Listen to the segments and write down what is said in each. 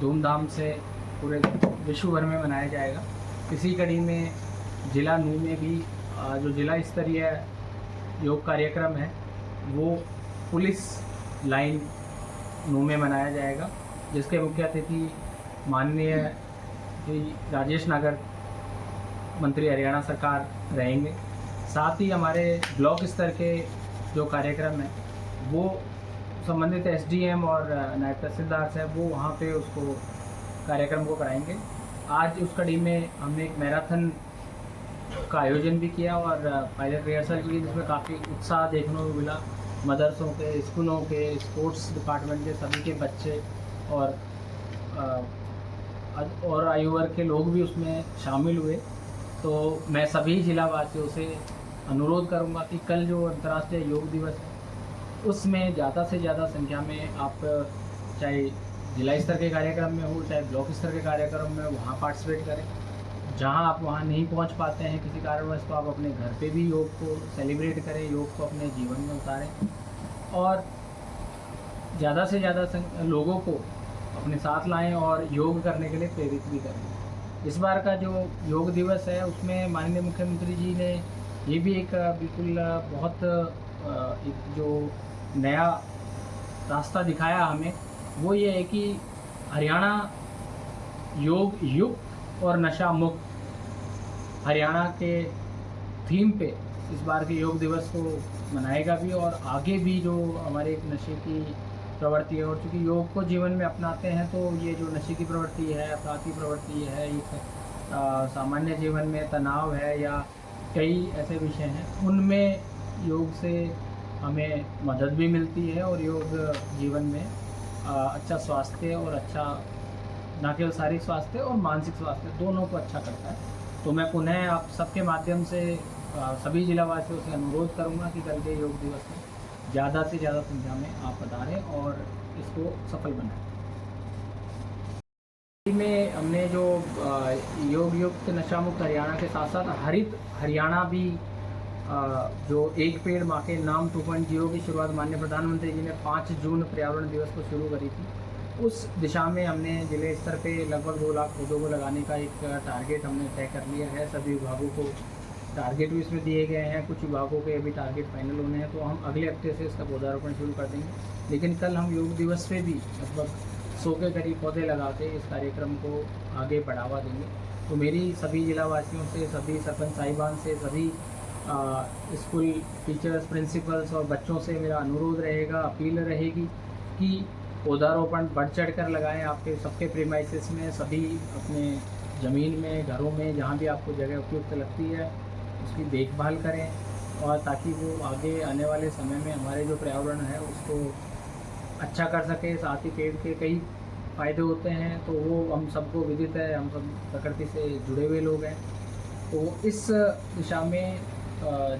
धूमधाम से पूरे विश्व भर में मनाया जाएगा। इसी कड़ी में जिला नूह में भी जो जिला स्तरीय योग कार्यक्रम है वो पुलिस लाइन नूह में मनाया जाएगा, जिसके मुख्य अतिथि माननीय श्री राजेश नागर मंत्री हरियाणा सरकार रहेंगे। साथ ही हमारे ब्लॉक स्तर के जो कार्यक्रम है वो संबंधित एसडीएम और नायब तहसीलदार साहब वो वहाँ पे उसको कार्यक्रम को कराएंगे। आज उस कड़ी में हमने एक मैराथन का आयोजन भी किया और पायलट रिहर्सल की, जिसमें काफ़ी उत्साह देखने को मिला। मदरसों के, स्कूलों के, स्पोर्ट्स डिपार्टमेंट के सभी के बच्चे और आयु वर्ग के लोग भी उसमें शामिल हुए। तो मैं सभी जिला वासियों से अनुरोध करूंगा कि कल जो अंतर्राष्ट्रीय योग दिवस है उसमें ज़्यादा से ज़्यादा संख्या में आप चाहे जिला स्तर के कार्यक्रम में हो चाहे ब्लॉक स्तर के कार्यक्रम में वहाँ पार्टिसिपेट करें। जहाँ आप वहाँ नहीं पहुँच पाते हैं किसी कारणवश, तो आप अपने घर पे भी योग को सेलिब्रेट करें, योग को अपने जीवन में उतारें और ज़्यादा से ज़्यादा लोगों को अपने साथ लाएं और योग करने के लिए प्रेरित भी करें। इस बार का जो योग दिवस है उसमें माननीय मुख्यमंत्री जी ने ये भी एक बिल्कुल बहुत एक जो नया रास्ता दिखाया हमें, वो ये है कि हरियाणा योग युक्त और नशा मुक्त हरियाणा के थीम पे इस बार के योग दिवस को मनाएगा भी। और आगे भी जो हमारे एक नशे की प्रवृत्ति है, और चूँकि योग को जीवन में अपनाते हैं तो ये जो नशे की प्रवृत्ति है, अपराध की प्रवृत्ति है, एक सामान्य जीवन में तनाव है या कई ऐसे विषय हैं, उनमें योग से हमें मदद भी मिलती है और योग जीवन में अच्छा स्वास्थ्य और अच्छा न केवल शारीरिक स्वास्थ्य और मानसिक स्वास्थ्य दोनों को अच्छा करता है। तो मैं पुनः आप सबके माध्यम से सभी जिलावासियों से अनुरोध करूंगा कि कल के योग दिवस में ज़्यादा से ज़्यादा संख्या में आप पधारें और इसको सफल बनाएं। में हमने जो योग युक्त नशा मुक्त हरियाणा के साथ साथ हरित हरियाणा भी जो एक पेड़ माँ के नाम 2.0 की शुरुआत माननीय प्रधानमंत्री जी ने 5 जून पर्यावरण दिवस को शुरू करी थी, उस दिशा में हमने जिले स्तर पे लगभग 2 लाख पौधों को लगाने का एक टारगेट हमने तय कर लिया है। सभी विभागों को टारगेट भी इसमें दिए गए हैं, कुछ विभागों के अभी टारगेट फाइनल होने हैं, तो हम अगले हफ्ते से इसका पौधारोपण शुरू कर देंगे। लेकिन कल हम योग दिवस पे भी लगभग 100 के करीब पौधे लगा के इस कार्यक्रम को आगे बढ़ावा देंगे। तो मेरी सभी जिलावासियों से, सभी सरपंच साहिबान से, सभी स्कूल टीचर्स, प्रिंसिपल्स और बच्चों से मेरा अनुरोध रहेगा, अपील रहेगी कि पौधारोपण बढ़ चढ़ कर लगाएं। आपके सबके प्रीमाइसेस में, सभी अपने ज़मीन में, घरों में, जहाँ भी आपको जगह उपयुक्त लगती है उसकी देखभाल करें और ताकि वो आगे आने वाले समय में हमारे जो पर्यावरण है उसको अच्छा कर सके। साथ ही पेड़ के कई फ़ायदे होते हैं, तो वो हम सबको विदित है, हम सब प्रकृति से जुड़े हुए लोग हैं। तो इस दिशा में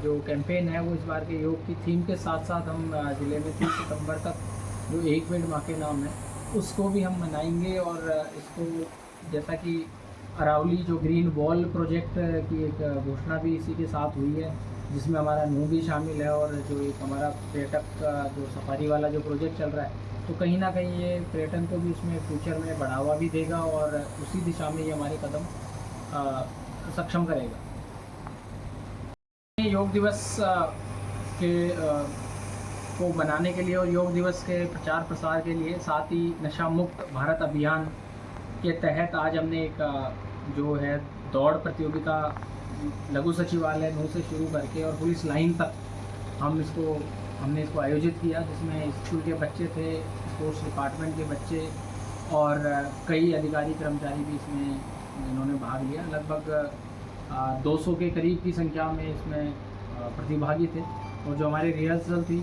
जो कैंपेन है वो इस बार के योग की थीम के साथ साथ हम ज़िले में 30 सितंबर तक जो एक पेड़ माँ के नाम है उसको भी हम मनाएंगे। और इसको जैसा कि अरावली जो ग्रीन वॉल प्रोजेक्ट की एक घोषणा भी इसी के साथ हुई है, जिसमें हमारा नूह भी शामिल है और जो एक हमारा पर्यटक का जो सफारी वाला जो प्रोजेक्ट चल रहा है, तो कहीं ना कहीं ये पर्यटन को भी उसमें फ्यूचर में बढ़ावा भी देगा और उसी दिशा में ये हमारे कदम सक्षम करेगा। योग दिवस के को बनाने के लिए और योग दिवस के प्रचार प्रसार के लिए, साथ ही नशा मुक्त भारत अभियान के तहत आज हमने एक जो है दौड़ प्रतियोगिता लघु सचिवालय नूह से शुरू करके और पुलिस लाइन तक हमने इसको आयोजित किया, जिसमें स्कूल के बच्चे थे, स्पोर्ट्स डिपार्टमेंट के बच्चे और कई अधिकारी कर्मचारी भी इसमें इन्होंने भाग लिया। लगभग 200 के करीब की संख्या में इसमें प्रतिभागी थे और जो हमारी रिहर्सल थी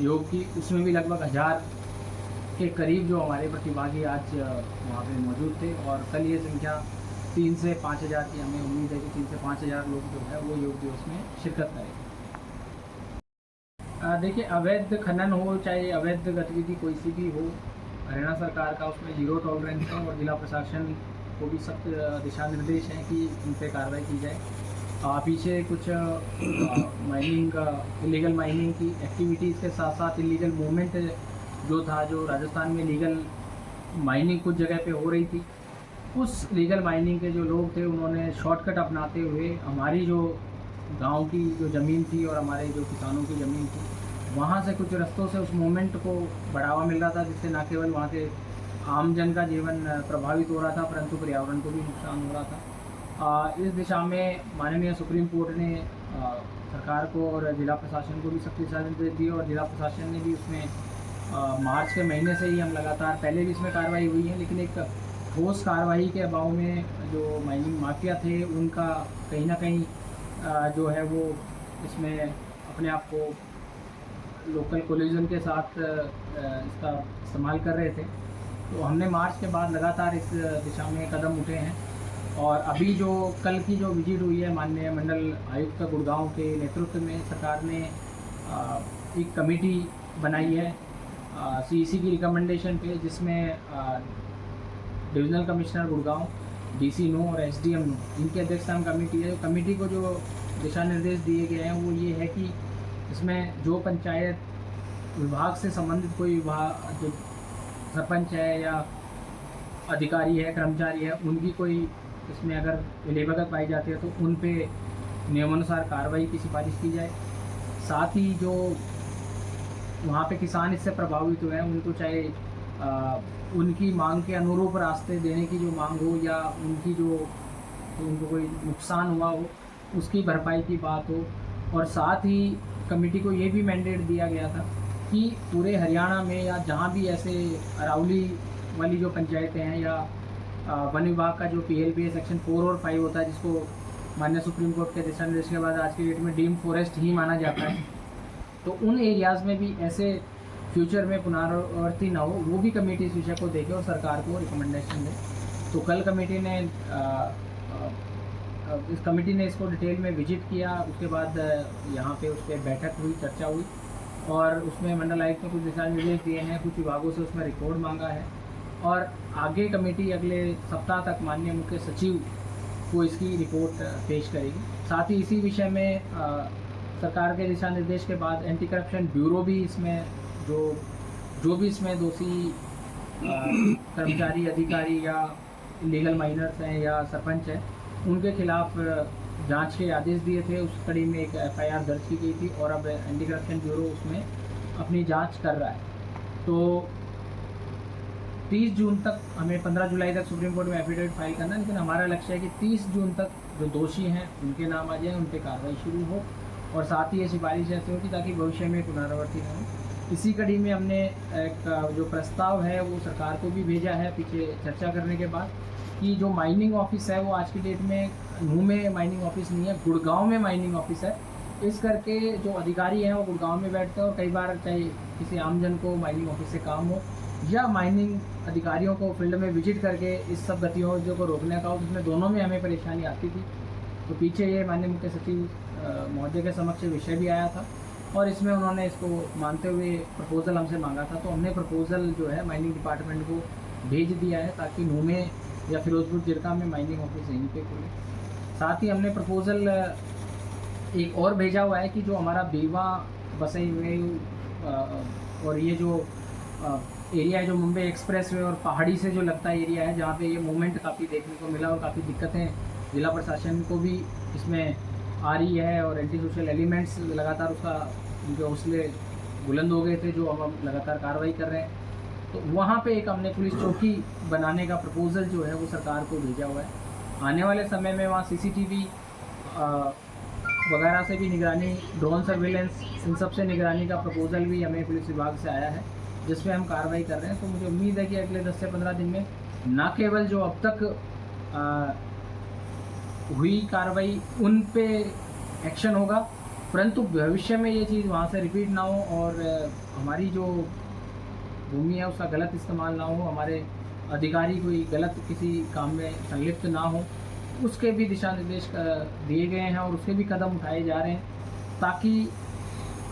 योग की उसमें भी लगभग 1000 के करीब जो हमारे प्रतिभागी आज वहाँ पे मौजूद थे। और कल ये संख्या 3 से 5000 की हमें उम्मीद है कि 3 से 5000 लोग जो है वो योग दिवस में शिरकत करेंगे। देखिए, अवैध खनन हो चाहे अवैध गतिविधि कोई सी भी हो, हरियाणा सरकार का उसमें 0 टॉलरेंस है और जिला प्रशासन को भी सख्त दिशा निर्देश हैं कि उन पर कार्रवाई की जाए। पीछे कुछ माइनिंग इलीगल माइनिंग की एक्टिविटीज़ के साथ साथ इलीगल मूवमेंट जो था, जो राजस्थान में लीगल माइनिंग कुछ जगह पे हो रही थी। उस लीगल माइनिंग के जो लोग थे उन्होंने शॉर्टकट अपनाते हुए हमारी जो गांव की जो ज़मीन थी और हमारे जो किसानों की ज़मीन थी, वहाँ से कुछ रस्तों से उस मूवमेंट को बढ़ावा मिल रहा था, जिससे न केवल वहाँ के आम जन का जीवन प्रभावित हो रहा था, परंतु पर्यावरण को भी नुकसान हो रहा था। इस दिशा में माननीय सुप्रीम कोर्ट ने सरकार को और जिला प्रशासन को भी सख्त दिशा निर्देश दिए, और जिला प्रशासन ने भी उसमें मार्च के महीने से ही हम लगातार, पहले भी इसमें कार्रवाई हुई है, लेकिन एक ठोस कार्रवाई के अभाव में जो माइनिंग माफिया थे उनका कहीं ना कहीं जो है वो इसमें अपने आप को लोकल कोलिजन के साथ इसका इस्तेमाल कर रहे थे। तो हमने मार्च के बाद लगातार इस दिशा में कदम उठे हैं, और अभी जो कल की जो विजिट हुई है माननीय मंडल आयुक्त गुड़गांव के नेतृत्व में, सरकार ने एक कमेटी बनाई है सीईसी की रिकमेंडेशन पे, जिसमें divisional commissioner Gurgaon, DC Nuh और एसडीएम नो, इनकी अध्यक्षता में कमेटी है। कमेटी को जो दिशा निर्देश दिए गए हैं वो ये है कि इसमें जो पंचायत विभाग से संबंधित कोई विभाग, जो सरपंच है या अधिकारी है, कर्मचारी है, उनकी कोई इसमें अगर मिलीभगत पाई जाती है तो उन पे नियमानुसार कार्रवाई की सिफारिश की जाए। साथ ही जो वहाँ पे किसान इससे प्रभावित हुए हैं उनको चाहे उनकी मांग के अनुरूप रास्ते देने की जो मांग हो, या उनकी जो उनको कोई नुकसान हुआ हो उसकी भरपाई की बात हो। और साथ ही कमेटी को ये भी मैंडेट दिया गया था कि पूरे हरियाणा में या जहाँ भी ऐसे अरावली वाली जो पंचायतें हैं या वन विभाग का जो PLPA सेक्शन 4 और 5 होता है, जिसको माननीय सुप्रीम कोर्ट के दिशा निर्देश के बाद आज की डेट में डीम फॉरेस्ट ही माना जाता है, तो उन एरियाज़ में भी ऐसे फ्यूचर में पुनरावृत्ति ना हो, वो भी कमेटी इस विषय को देखे और सरकार को रिकमेंडेशन दे। तो कल इस कमेटी ने इसको डिटेल में विजिट किया, उसके बाद यहाँ पे उस पर बैठक हुई, चर्चा हुई, और उसमें मंडल आयुक्त ने कुछ दिशा निर्देश दिए हैं, कुछ विभागों से उसमें रिपोर्ट मांगा है, और आगे कमेटी अगले सप्ताह तक माननीय मुख्य सचिव को इसकी रिपोर्ट पेश करेगी। साथ ही इसी विषय में सरकार के दिशा निर्देश के बाद एंटी करप्शन ब्यूरो भी इसमें जो भी इसमें दोषी कर्मचारी, अधिकारी या लीगल माइनर्स हैं या सरपंच हैं, उनके खिलाफ जांच के आदेश दिए थे। उस कड़ी में एक FIR दर्ज की गई थी, और अब एंटी करप्शन ब्यूरो उसमें अपनी जांच कर रहा है। तो 30 जून तक, हमें 15 जुलाई तक सुप्रीम कोर्ट में एफिडेविट फाइल करना है, लेकिन हमारा लक्ष्य है कि 30 जून तक जो दोषी हैं उनके नाम आ जाए, उन पर कार्रवाई शुरू हो, और साथ ही ये सिफारिश ऐसी होगी ताकि भविष्य में पुनरावृत्ति न हो। इसी कड़ी में हमने एक जो प्रस्ताव है वो सरकार को भी भेजा है पीछे चर्चा करने के बाद, कि जो माइनिंग ऑफिस है वो आज की डेट में नूह में माइनिंग ऑफिस नहीं है, गुड़गांव में माइनिंग ऑफिस है। इस करके जो अधिकारी हैं वो गुड़गांव में बैठते हैं, और कई बार चाहे किसी आमजन को माइनिंग ऑफिस से काम हो या माइनिंग अधिकारियों को फील्ड में विजिट करके इस सब गतिविधियों को रोकने का हो, जिसमें दोनों में हमें परेशानी आती थी। तो पीछे ये माननीय मुख्य सचिव महोदय के समक्ष विषय भी आया था, और इसमें उन्होंने इसको मानते हुए प्रपोज़ल हमसे मांगा था। तो हमने प्रपोज़ल जो है माइनिंग डिपार्टमेंट को भेज दिया है, ताकि नूह में या फिरोजपुर जिरका में माइनिंग ऑफिस यहीं पे खोले। साथ ही हमने प्रपोज़ल एक और भेजा हुआ है कि जो हमारा बेवा, बसई हुए और ये जो एरिया है जो मुंबई एक्सप्रेस वे और पहाड़ी से जो लगता एरिया है, जहाँ पे ये मूवमेंट काफ़ी देखने को मिला और काफ़ी दिक्कतें जिला प्रशासन को भी इसमें आ रही है, और एंटी सोशल एलिमेंट्स लगातार उसका उनके हौसले बुलंद हो गए थे, जो हम लगातार कार्रवाई कर रहे हैं। तो वहाँ पे एक हमने पुलिस चौकी बनाने का प्रपोज़ल जो है वो सरकार को भेजा हुआ है। आने वाले समय में वहाँ CCTV वगैरह से भी निगरानी, ड्रोन सर्विलेंस, इन सब से निगरानी का प्रपोज़ल भी हमें पुलिस विभाग से आया है, जिस पे हम कार्रवाई कर रहे हैं। तो मुझे उम्मीद है कि अगले 10 से 15 दिन में न केवल जो अब तक हुई कार्रवाई उन पे एक्शन होगा, परंतु भविष्य में ये चीज़ वहाँ से रिपीट ना हो, और हमारी जो भूमि है उसका गलत इस्तेमाल ना हो, हमारे अधिकारी कोई गलत किसी काम में संलिप्त ना हो, उसके भी दिशा निर्देश दिए गए हैं, और उसके भी कदम उठाए जा रहे हैं, ताकि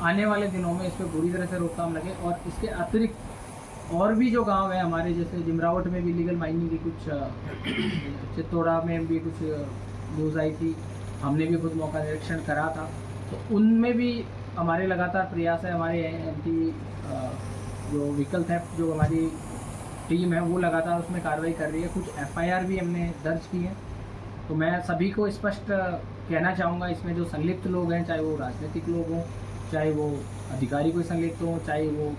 आने वाले दिनों में इस पर पूरी तरह से रोकथाम लगे। और इसके अतिरिक्त और भी जो गांव है हमारे, जैसे जिमरावट में भी लीगल माइनिंग की कुछ, चित्तौड़ा में भी कुछ न्यूज़ आई थी, हमने भी खुद मौका निरीक्षण करा था, तो उनमें भी हमारे लगातार प्रयास है। हमारे एंटी जो व्हीकल थेफ्ट, जो हमारी टीम है वो लगातार उसमें कार्रवाई कर रही है। कुछ एफआईआर भी हमने दर्ज की है। तो मैं सभी को स्पष्ट कहना चाहूँगा, इसमें जो संलिप्त लोग हैं, चाहे वो राजनीतिक लोग हों, चाहे वो अधिकारी कोई संलिप्त हों, चाहे वो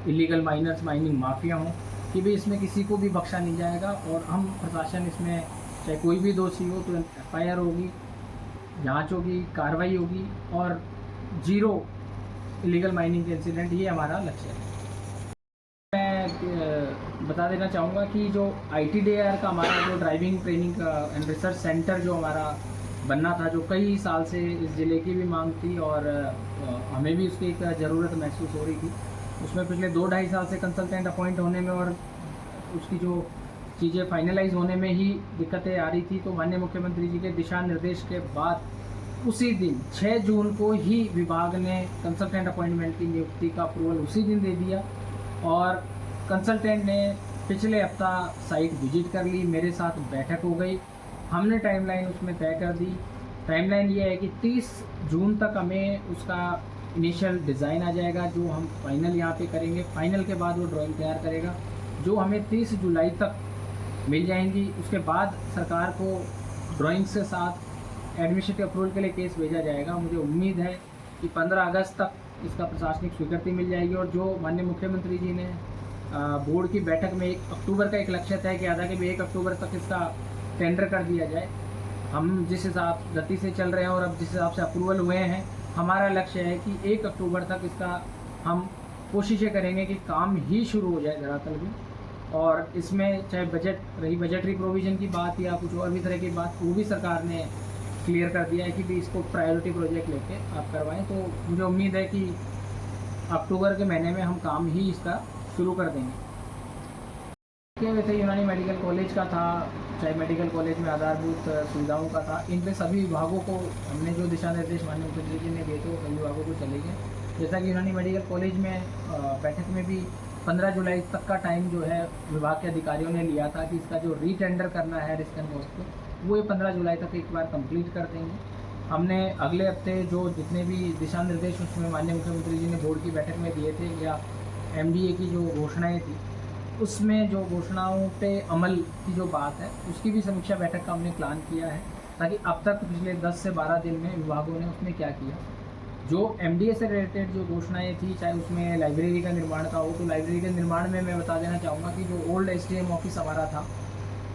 इलीगल माइनिंग माफिया हों, कि भी इसमें किसी को भी बख्शा नहीं जाएगा। और हम प्रशासन इसमें चाहे कोई भी दोषी हो तो एफआईआर होगी, जांच होगी, कार्रवाई होगी और जीरो इलीगल माइनिंग के इंसिडेंट, ये हमारा लक्ष्य है। मैं बता देना चाहूँगा कि जो ITDAR का हमारा जो driving training and research centre जो हमारा बनना था, जो कई साल से इस ज़िले की भी मांग थी और हमें भी उसकी एक ज़रूरत महसूस हो रही थी। उसमें पिछले 2-2.5 साल से कंसल्टेंट अपॉइंट होने में और उसकी जो चीज़ें फाइनलाइज होने में ही दिक्कतें आ रही थी। तो माननीय मुख्यमंत्री जी के दिशा निर्देश के बाद उसी दिन 6 जून को ही विभाग ने कंसल्टेंट अपॉइंटमेंट की नियुक्ति का अप्रूवल उसी दिन दे दिया और कंसल्टेंट ने पिछले हफ्ता साइट विजिट कर ली, मेरे साथ बैठक हो गई, हमने टाइमलाइन उसमें तय कर दी। टाइमलाइन ये है कि 30 जून तक हमें उसका इनिशियल डिज़ाइन आ जाएगा, जो हम फाइनल यहाँ पे करेंगे। फाइनल के बाद वो ड्राइंग तैयार करेगा, जो हमें 30 जुलाई तक मिल जाएंगी। उसके बाद सरकार को ड्राइंग्स के साथ एडमिनिस्ट्रेटिव अप्रूवल के लिए केस भेजा जाएगा। मुझे उम्मीद है कि 15 अगस्त तक इसका प्रशासनिक स्वीकृति मिल जाएगी। और जो माननीय मुख्यमंत्री जी ने बोर्ड की बैठक में 1 अक्टूबर का एक लक्ष्य तय किया था कि 1 अक्टूबर तक इसका टेंडर कर दिया जाए। हम जिस हिसाब गति से चल रहे हैं और अब जिस हिसाब से अप्रूवल हुए हैं, हमारा लक्ष्य है कि 1 अक्टूबर तक इसका हम कोशिशें करेंगे कि काम ही शुरू हो जाए धरातल में। और इसमें चाहे बजटरी प्रोविज़न की बात या कुछ और भी तरह की बात, वो भी सरकार ने क्लियर कर दिया है कि भी इसको प्रायोरिटी प्रोजेक्ट लेके आप करवाएं। तो मुझे उम्मीद है कि अक्टूबर के महीने में हम काम ही इसका शुरू कर देंगे। वैसे यूनानी मेडिकल कॉलेज का था, चाहे मेडिकल कॉलेज में आधारभूत सुविधाओं का था, इन पे सभी विभागों को हमने जो दिशा निर्देश माननीय मुख्यमंत्री जी ने दिए थे वो सभी विभागों को चले गए। जैसा कि यूनानी मेडिकल कॉलेज में बैठक में भी 15 जुलाई तक का टाइम जो है विभाग के अधिकारियों ने लिया था कि इसका जो रीटेंडर करना है रिस्क एंड कॉस्ट को, वो 15 जुलाई तक एक बार कंप्लीट कर देंगे। हमने अगले हफ्ते जो जितने भी दिशा निर्देश उसमें माननीय मुख्यमंत्री जी ने बोर्ड की बैठक में दिए थे या MDA की जो घोषणाएं थी, उसमें जो घोषणाओं पे अमल की जो बात है उसकी भी समीक्षा बैठक का हमने प्लान किया है, ताकि अब तक पिछले 10 से 12 दिन में विभागों ने उसमें क्या किया। जो MDA से रिलेटेड जो घोषणाएं थी, चाहे उसमें लाइब्रेरी का निर्माण का हो, तो लाइब्रेरी के निर्माण में मैं बता देना चाहूँगा कि जो ओल्ड SDM ऑफिस हमारा था,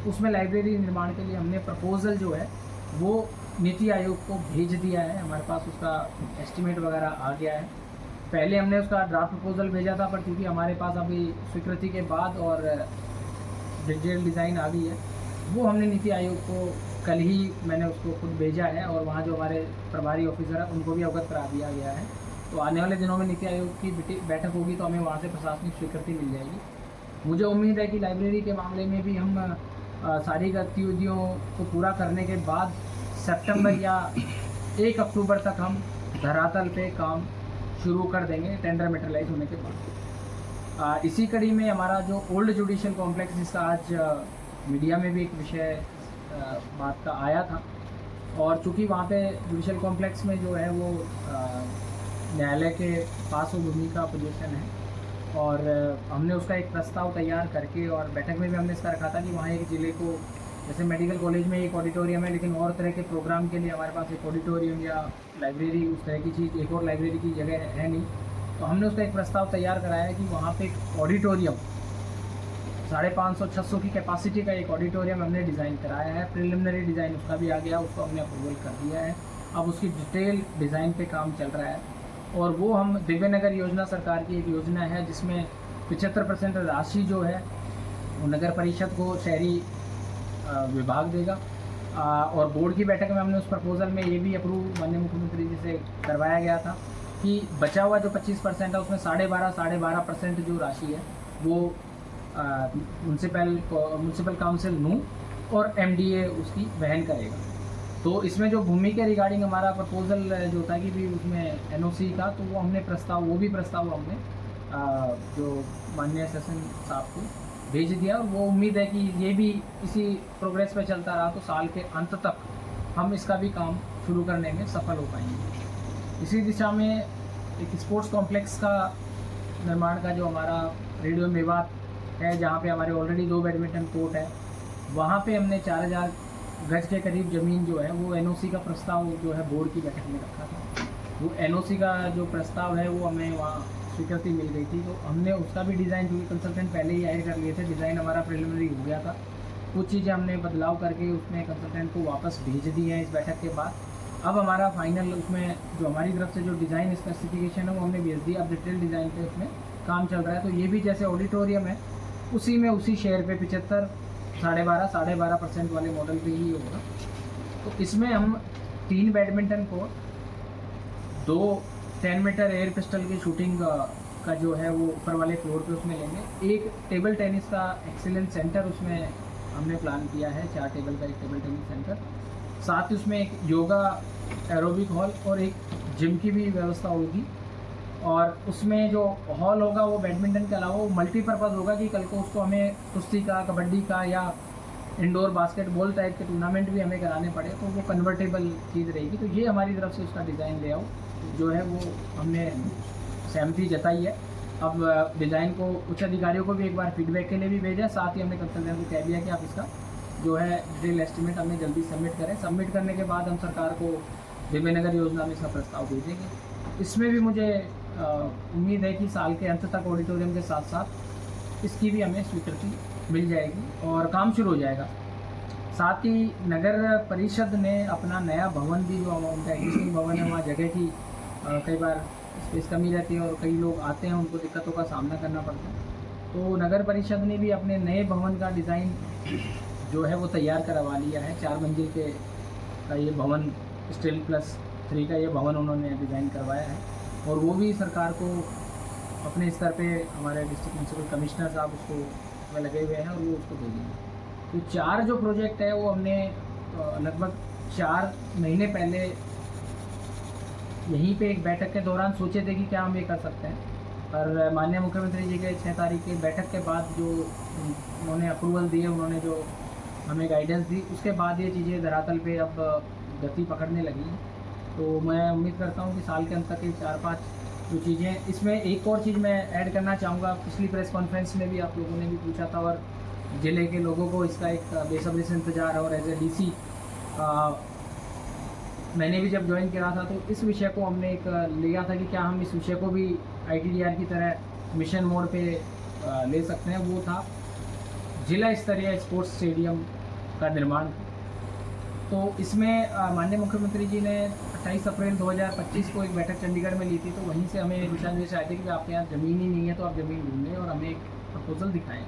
उसमें लाइब्रेरी निर्माण के लिए हमने प्रपोज़ल जो है वो नीति आयोग को भेज दिया है। हमारे पास उसका एस्टिमेट वगैरह आ गया है। पहले हमने उसका ड्राफ्ट प्रपोजल भेजा था, पर क्योंकि हमारे पास अभी स्वीकृति के बाद और डिटेल डिज़ाइन आ गई है, वो हमने नीति आयोग को कल ही मैंने उसको खुद भेजा है और वहाँ जो हमारे प्रभारी ऑफिसर हैं उनको भी अवगत करा दिया गया है। तो आने वाले दिनों में नीति आयोग की बैठक होगी तो हमें वहाँ से प्रशासनिक स्वीकृति मिल जाएगी। मुझे उम्मीद है कि लाइब्रेरी के मामले में भी हम सारी गतिविधियों को पूरा करने के बाद सितंबर या 1 अक्टूबर तक हम धरातल पे काम शुरू कर देंगे टेंडर मेटेरियलाइज होने के बाद। इसी कड़ी में हमारा जो ओल्ड जुडिशियल कॉम्प्लेक्स, जिसका आज मीडिया में भी एक विषय बात का आया था, और चूँकि वहाँ पे जुडिशियल कॉम्प्लेक्स में जो है वो न्यायालय के पास वो भूमि का पोजीशन है और हमने उसका एक प्रस्ताव तैयार करके, और बैठक में भी हमने इसका रखा था कि वहाँ एक ज़िले को, जैसे मेडिकल कॉलेज में एक ऑडिटोरियम है, लेकिन और तरह के प्रोग्राम के लिए हमारे पास एक ऑडिटोरियम या लाइब्रेरी उस तरह की चीज़, एक और लाइब्रेरी की जगह है नहीं। तो हमने उसका एक प्रस्ताव तैयार कराया है कि वहाँ पे एक ऑडिटोरियम 550-600 की कैपेसिटी का एक ऑडिटोरियम हमने डिज़ाइन कराया है। प्रिलिमिनरी डिज़ाइन उसका भी आ गया, उसको हमने अप्रूवल कर दिया है। अब उसकी डिटेल डिज़ाइन पे काम चल रहा है और वो हम दिव्यनगर योजना, सरकार की एक योजना है जिसमें 75% राशि जो है वो नगर परिषद को शहरी विभाग देगा। और बोर्ड की बैठक में हमने उस प्रपोजल में ये भी अप्रूव माननीय मुख्यमंत्री जी से करवाया गया था कि बचा हुआ जो 25% है उसमें 12.5% जो राशि है वो म्यूनसिपल काउंसिल नू और MDA उसकी वहन करेगा। तो इसमें जो भूमि के रिगार्डिंग हमारा प्रपोजल जो था कि भी उसमें NOC का, तो वो हमने वो भी प्रस्ताव हमने जो माननीय सेशन साहब को भेज दिया। और वो उम्मीद है कि ये भी इसी प्रोग्रेस पे चलता रहा तो साल के अंत तक हम इसका भी काम शुरू करने में सफल हो पाएंगे। इसी दिशा में एक स्पोर्ट्स कॉम्प्लेक्स का निर्माण का जो हमारा रेडियो मेवात है जहाँ पे हमारे ऑलरेडी 2 बैडमिंटन कोर्ट है, वहाँ पे हमने 4000 गज के करीब ज़मीन जो है वो एनओसी का प्रस्ताव जो है बोर्ड की बैठक में रखा था। वो एनओसी का जो प्रस्ताव है वो हमें वहाँ स्वीकृति मिल गई थी, तो हमने उसका भी डिज़ाइन, क्योंकि कंसल्टेंट पहले ही हायर कर लिए थे, डिज़ाइन हमारा प्रिलिमिनरी हो गया था। कुछ चीज़ें हमने बदलाव करके उसमें कंसल्टेंट को वापस भेज दी हैं इस बैठक के बाद। अब हमारा फाइनल उसमें जो हमारी तरफ से जो डिज़ाइन स्पेसिफिकेशन है वो हमने भेज दिया। अब डिटेल डिज़ाइन पे उसमें काम चल रहा है। तो ये भी जैसे ऑडिटोरियम है उसी में उसी शेयर पे 75 12.5% वाले मॉडल पे ही होगा। तो इसमें हम 3 badminton court, 2 10 meter air pistol की शूटिंग का जो है वो ऊपर वाले फ्लोर पे उसमें लेंगे। एक टेबल टेनिस का एक्सीलेंस सेंटर उसमें हमने प्लान किया है, 4 टेबल का एक टेबल टेनिस सेंटर, साथ ही उसमें एक योगा एरोबिक हॉल और एक जिम की भी व्यवस्था होगी। और उसमें जो हॉल होगा वो बैडमिंटन के अलावा वो मल्टीपर्पज़ होगा कि कल को उसको हमें कुश्ती का, कबड्डी का या इंडोर बास्केटबॉल टाइप के टूर्नामेंट भी हमें कराने पड़े तो वो कन्वर्टेबल चीज़ रहेगी। तो ये हमारी तरफ से उसका डिज़ाइन लेआउट जो है वो हमने सहमति जताई है। अब डिज़ाइन को उच्च अधिकारियों को भी एक बार फीडबैक के लिए भी भेजा, साथ ही हमने कंसल्टेंट को कह दिया कि आप इसका जो है डिटेल एस्टिमेट हमें जल्दी सबमिट करें। सबमिट करने के बाद हम सरकार को दिव्यनगर योजना में इसका प्रस्ताव भेजेंगे। इसमें भी मुझे उम्मीद है कि साल के अंत तक ऑडिटोरियम के साथ साथ इसकी भी हमें स्वीकृति मिल जाएगी और काम शुरू हो जाएगा। साथ ही नगर परिषद ने अपना नया भवन भी, जो उनका एग्जिस्टिंग भवन है वहाँ जगह की कई बार स्पेस कमी रहती है और कई लोग आते हैं उनको दिक्कतों का सामना करना पड़ता है, तो नगर परिषद ने भी अपने नए भवन का डिज़ाइन जो है वो तैयार करवा लिया है। 4 मंजिल के का ये भवन, स्टील प्लस 3 का ये भवन उन्होंने डिज़ाइन करवाया है और वो भी सरकार को अपने स्तर पे हमारे डिस्ट्रिक्ट म्यूनसिपल कमिश्नर साहब उसको लगे हुए हैं और वो उसको भेजेंगे। तो 4 जो प्रोजेक्ट है वो हमने लगभग 4 महीने पहले यहीं पे एक बैठक के दौरान सोचे थे कि क्या हम ये कर सकते हैं, पर माननीय मुख्यमंत्री जी के 6 तारीख की बैठक के बाद जो उन्होंने अप्रूवल दिए, उन्होंने जो हमें गाइडेंस दी, उसके बाद ये चीज़ें धरातल पे अब गति पकड़ने लगी। तो मैं उम्मीद करता हूँ कि साल के अंत तक ये 4-5 जो चीज़ें, इसमें एक और चीज़ मैं ऐड करना चाहूँगा। पिछली प्रेस कॉन्फ्रेंस में भी आप लोगों ने भी पूछा था और ज़िले के लोगों को इसका एक बेसब्री से इंतज़ार है और एज ए DC मैंने भी जब ज्वाइन किया था तो इस विषय को हमने एक लिया था कि क्या हम इस विषय को भी ITDR की तरह मिशन मोड पे ले सकते हैं। वो था जिला स्तरीय स्पोर्ट्स स्टेडियम का निर्माण। तो इसमें माननीय मुख्यमंत्री जी ने 28 अप्रैल 2025 को एक बैठक चंडीगढ़ में ली थी, तो वहीं से हमें दिशा निर्देश आए थे कि आपके यहाँ ज़मीन ही नहीं है तो आप ज़मीन ढूंढें और हमें एक प्रपोजल दिखाएँ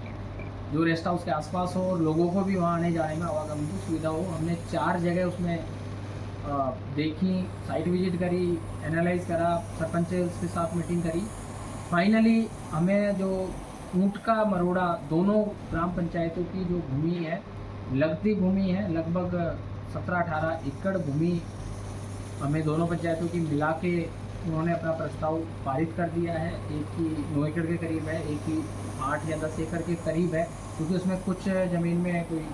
जो रेस्ट हाउस के आसपास हो और लोगों को भी वहाँ आने जाने में आवागमन की सुविधा हो। हमने 4 जगह उसमें देखी, साइट विजिट करी, एनालाइज करा, सरपंच के साथ मीटिंग करी। फाइनली हमें जो ऊँट का मरोड़ा दोनों ग्राम पंचायतों की जो भूमि है, लगती भूमि है, लगभग 17-18 एकड़ भूमि हमें दोनों पंचायतों की मिला के उन्होंने अपना प्रस्ताव पारित कर दिया है। एक की 9 एकड़ के करीब है, एक की 8 या 10 एकड़ के करीब है, क्योंकि उसमें कुछ ज़मीन में कोई